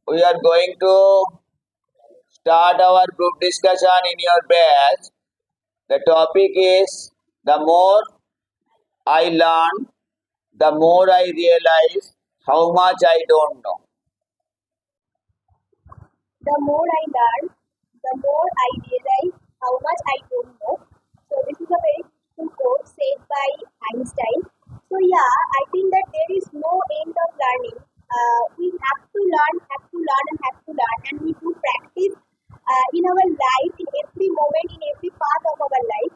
We are going to start our group discussion in your batch. The topic is the more I learn, the more I realize how much I don't know. The more I learn, the more I realize how much I don't know. So this is a very beautiful quote said by Einstein. So yeah, I think that there is no end of learning. We have to learn, and have to learn, and we do practice in our life, in every moment, in every part of our life.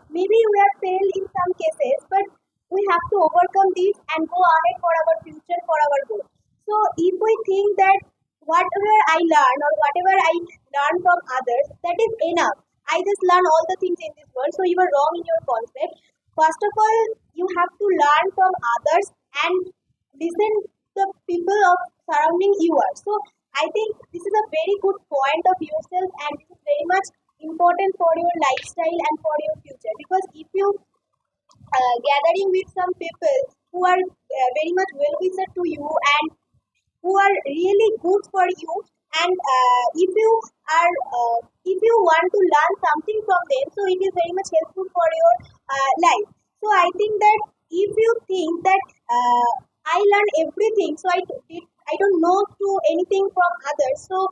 Maybe we are failed in some cases, but we have to overcome this and go ahead for our future, for our goal. So if we think that whatever I learn or whatever I learn from others, that is enough. I just learn all the things in this world. So you are wrong in your concept. First of all, you have to learn from others and listen the people of surrounding you are. So I think this is a very good point of yourself, and this is very much important for your lifestyle and for your future. Because if you gathering with some people who are very much well wisher to you and who are really good for you, and if you want to learn something from them, so it is very much helpful for your life. So I think that if you think that I learn everything, so I don't know to anything from others, so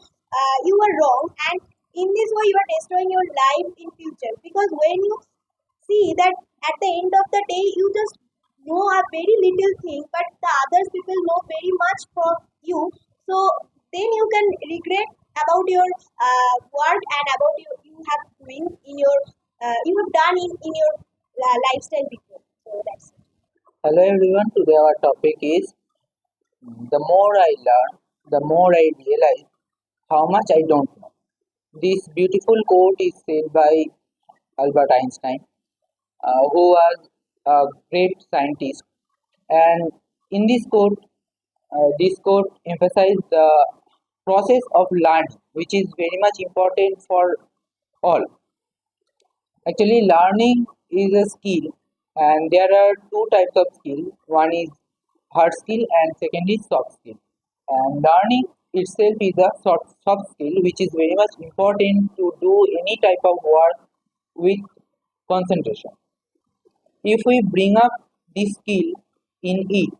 you are wrong, and in this way you are destroying your life in future. Because when you see that at the end of the day you just know a very little thing, but the others people know very much from you, so then you can regret about your work and about you have doing in your you have done in your lifestyle before. So that's it. Hello everyone, today our topic is the more I learn, the more I realize how much I don't know. This beautiful quote is said by Albert Einstein, who was a great scientist. And in this quote emphasizes the process of learning, which is very much important for all. Actually, learning is a skill, and there are two types of skill. One is hard skill, and second is soft skill. And learning itself is a soft skill, which is very much important to do any type of work with concentration. If we bring up this skill in it,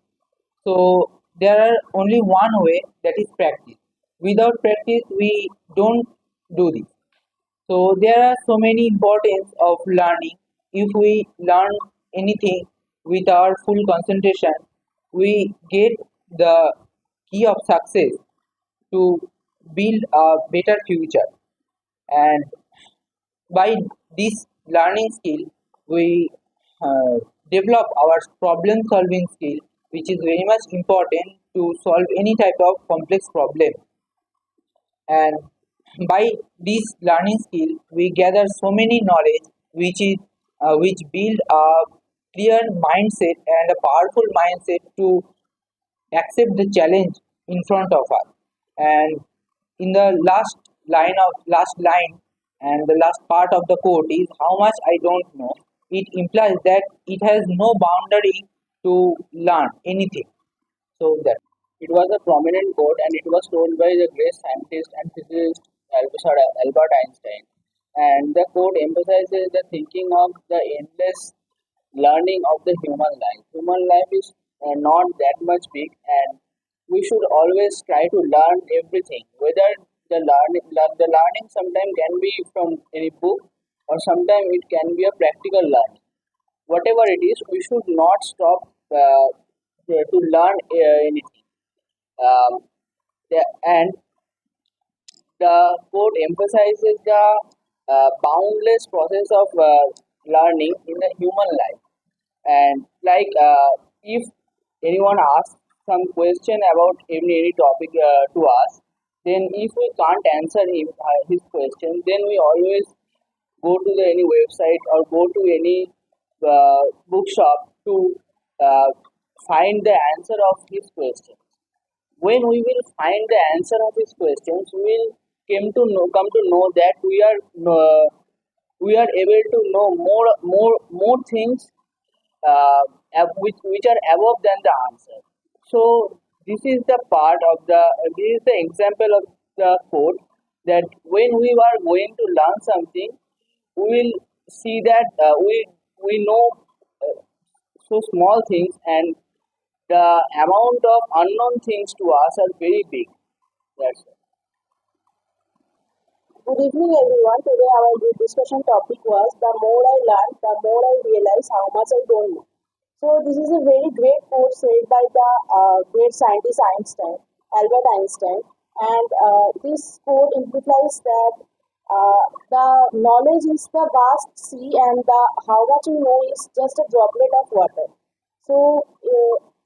so there are only one way, that is practice. Without practice, we don't do this. So there are so many importance of learning. If we learn anything with our full concentration, we get the key of success to build a better future. And by this learning skill, we develop our problem solving skill, which is very much important to solve any type of complex problem. And by this learning skill we gather so many knowledge which build a clear mindset and a powerful mindset to accept the challenge in front of us. And in the last line and the last part of the quote is how much I don't know. It implies that it has no boundary to learn anything. So that it was a prominent quote, and it was told by the great scientist and physicist Albert Einstein. And the quote emphasizes the thinking of the endless learning of the human life. Human life is not that much big, and we should always try to learn everything. Whether the learning sometimes can be from any book, or sometimes it can be a practical learning. Whatever it is, we should not stop to learn anything. Um, and the quote emphasizes the boundless process of learning in the human life. And like if anyone asks some question about any topic to us, then if we can't answer his question, then we always go to any website or go to any bookshop to uh, find the answer of his question. When we will find the answer of his questions, we will come to know that we are able to know more things which are above than the answer. So this is the part of the this is the example of the code that when we are going to learn something, we will see that we know uh, so small things, and the amount of unknown things to us are very big. That's it. Good evening, everyone. Today, our discussion topic was the more I learn, the more I realize how much I don't know. So, this is a very great quote said by the great scientist Einstein, Albert Einstein, and this quote implies that the knowledge is the vast sea, and the how much we know is just a droplet of water. So,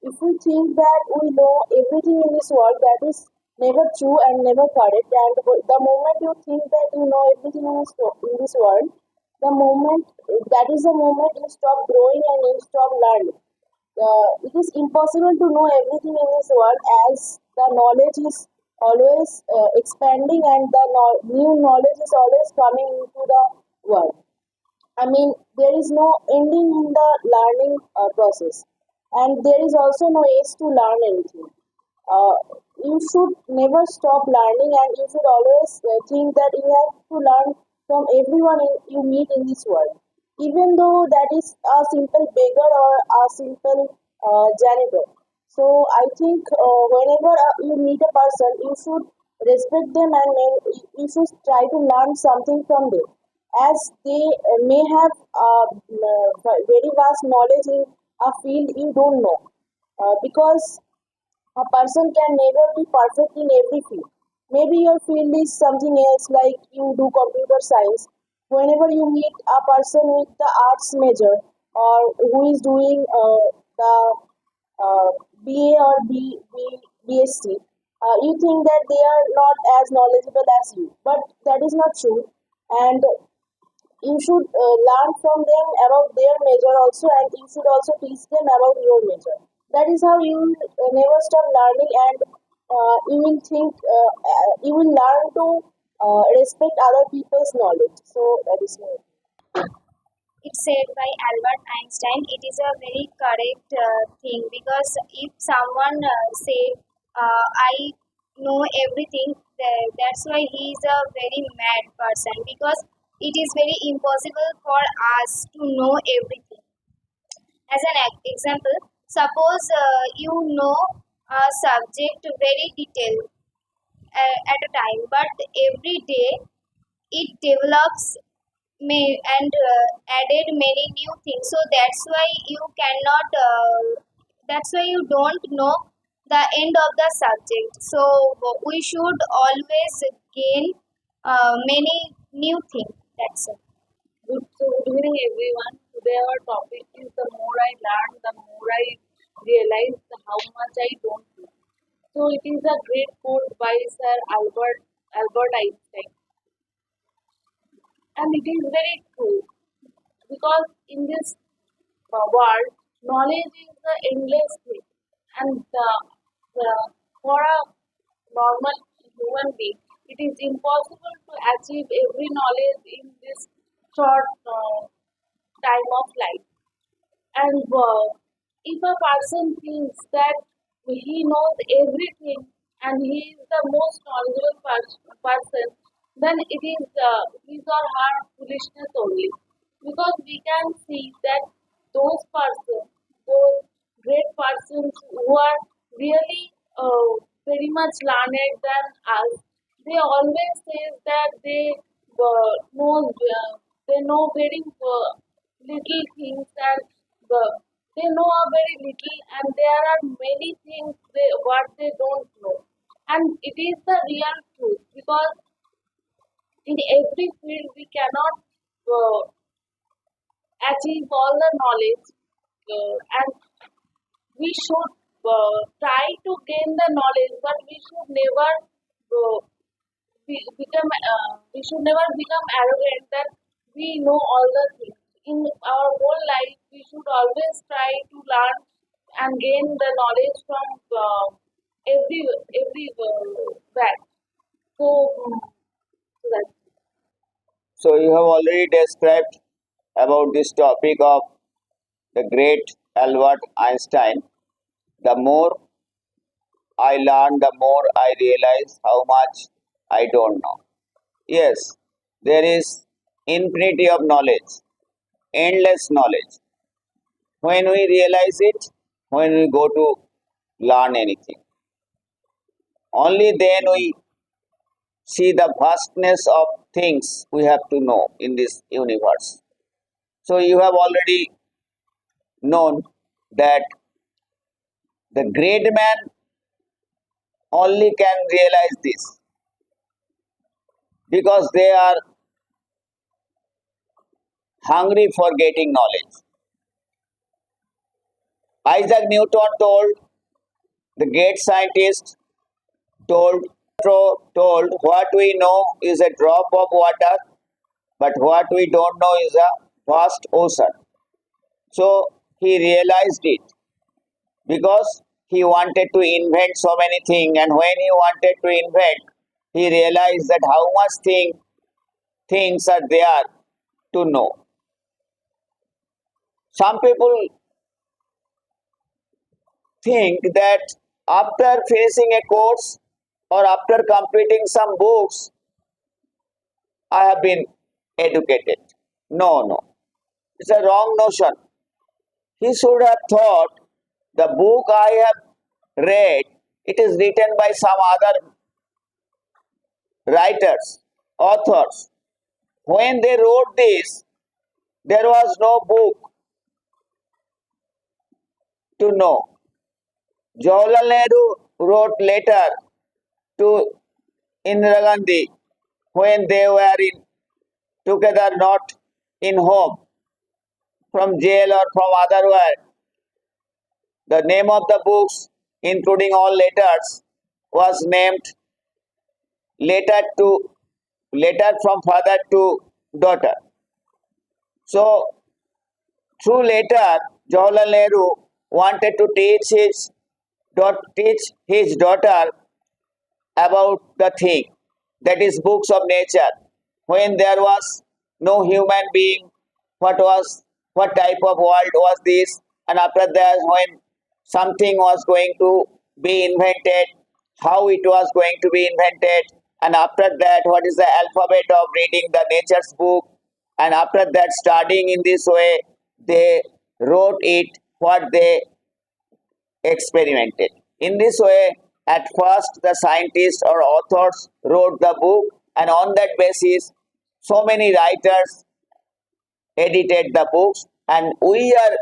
if we think that we know everything in this world, that is never true and never correct. And the moment you think that you know everything in this world, the moment that is the moment you stop growing and you stop learning. It is impossible to know everything in this world as the knowledge is always expanding and the new knowledge is always coming into the world. I mean, there is no ending in the learning process, and there is also no age to learn anything. Uh, you should never stop learning, and you should always think that you have to learn from everyone you meet in this world, even though that is a simple beggar or a simple janitor. So I think whenever you meet a person, you should respect them, and you should try to learn something from them, as they may have very vast knowledge in a field you don't know. Because a person can never be perfect in every field. Maybe your field is something else, like you do computer science. Whenever you meet a person with the arts major or who is doing the BA or BSc, you think that they are not as knowledgeable as you. But that is not true. And you should learn from them about their major also, and you should also teach them about your major. That is how you will never stop learning, and you will think you will learn to respect other people's knowledge. So that is me. It's said by Albert Einstein. It is a very correct thing, because if someone say I know everything, that's why he is a very mad person, because it is very impossible for us to know everything. As an example, suppose you know a subject very detailed at a time, but every day it develops and added many new things. So that's why you cannot. That's why you don't know the end of the subject. So we should always gain many new things. That's it. Good evening, everyone. Today our topic is the more I learn, the more I realize how much I don't know. So it is a great quote by Sir Albert Einstein, and it is very true, because in this world, knowledge is the endless thing, and the for a normal human being, it is impossible to achieve every knowledge in this short time of life. And if a person thinks that he knows everything and he is the most knowledgeable person, then it is his or her foolishness only. Because we can see that those persons, those great persons who are really very much learned than us, they always say that they know very little things, and they know a very little, and there are many things what they don't know, and it is the real truth, because in every field we cannot achieve all the knowledge, and we should try to gain the knowledge, but uh, we should never become arrogant that we know all the things. In our whole life, we should always try to learn and gain the knowledge from every back. So, so that's So you have already described about this topic of the great Albert Einstein. The more I learn, the more I realize how much I don't know. Yes, there is infinity of knowledge, endless knowledge. When we realize it, when we go to learn anything, only then we see the vastness of things we have to know in this universe. So you have already known that the great man only can realize this because they are hungry for getting knowledge. Isaac Newton told, the great scientist told, what we know is a drop of water, but what we don't know is a vast ocean. So he realized it because he wanted to invent so many things, and when he wanted to invent, he realized that how much things are there to know. Some people think that after finishing a course or after completing some books, I have been educated. No, no. It's a wrong notion. He should have thought the book I have read, it is written by some other writers, authors. When they wrote this, there was no book to know. Jawaharlal Nehru wrote letter to Indira Gandhi when they were in together, not in home, from jail or from otherwhere. The name of the books, including all letters, was named letter to letter from father to daughter. So through letter, Jawaharlal Nehru wanted to teach his daughter about the thing, that is books of nature. When there was no human being, what type of world was this, and after that when something was going to be invented, how it was going to be invented, and after that what is the alphabet of reading the nature's book, and after that studying in this way they wrote it what they experimented. In this way, at first the scientists or authors wrote the book, and on that basis, so many writers edited the books, and we are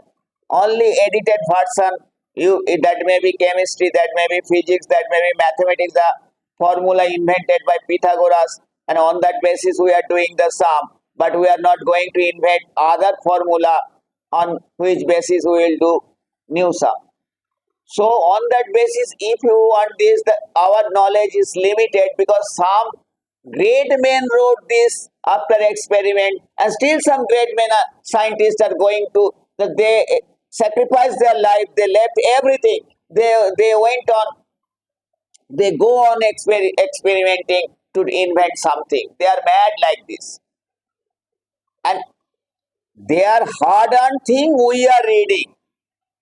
only edited version. That may be chemistry, that may be physics, that may be mathematics. The formula invented by Pythagoras, and on that basis we are doing the sum. But we are not going to invent other formula on which basis we will do new sum. So on that basis, if you want this, our knowledge is limited because some great men wrote this after experiment, and still some great men, scientists are going to that they sacrificed their life, they left everything, they went on, they go on experimenting to invent something. They are mad like this, and they are hard-earned thing we are reading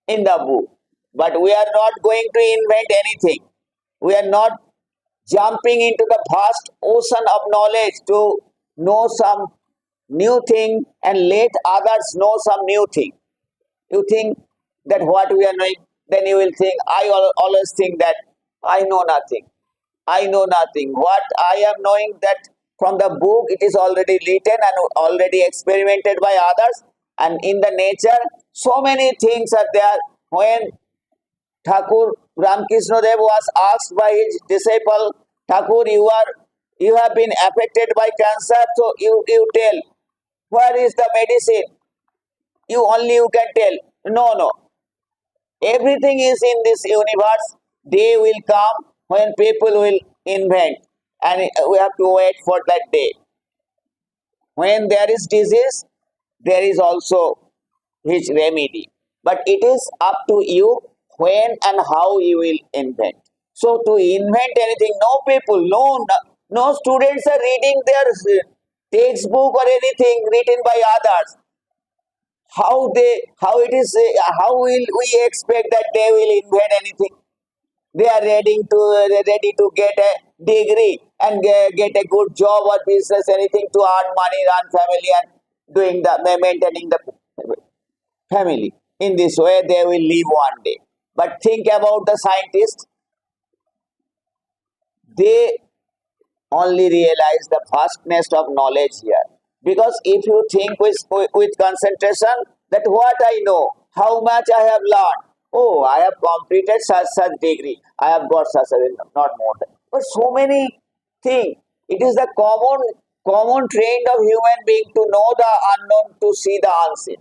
in the book. But we are not going to invent anything. We are not jumping into the vast ocean of knowledge to know some new thing and let others know some new thing. You think that what we are knowing, then you will think, always think that I know nothing. I know nothing. What I am knowing that from the book, it is already written and already experimented by others. And in the nature, so many things are there. When Thakur Ramkrishna Dev was asked by his disciple, Thakur, you have been affected by cancer, so you tell, where is the medicine? You can tell. No, no. Everything is in this universe. Day will come when people will invent, and we have to wait for that day. When there is disease, there is also his remedy. But it is up to you when and how you will invent. So to invent anything, no people, no students are reading their textbook or anything written by others. How it is? How will we expect that they will invent anything? They are ready to get a degree and get a good job or business, anything to earn money, run family, and doing the maintaining the family. In this way, they will live one day. But think about the scientists; they only realize the vastness of knowledge here. Because if you think with concentration, that what I know, how much I have learned, oh, I have completed such degree, I have got such a not more than. But so many things. It is the common trend of human being to know the unknown, to see the unseen.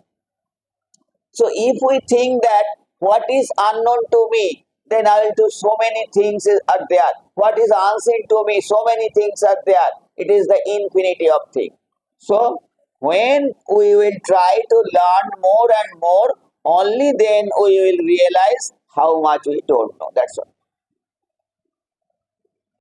So if we think that what is unknown to me, then I will do so many things are there. What is unseen to me, so many things are there. It is the infinity of things. So when we will try to learn more and more, only then we will realize how much we don't know. That's all.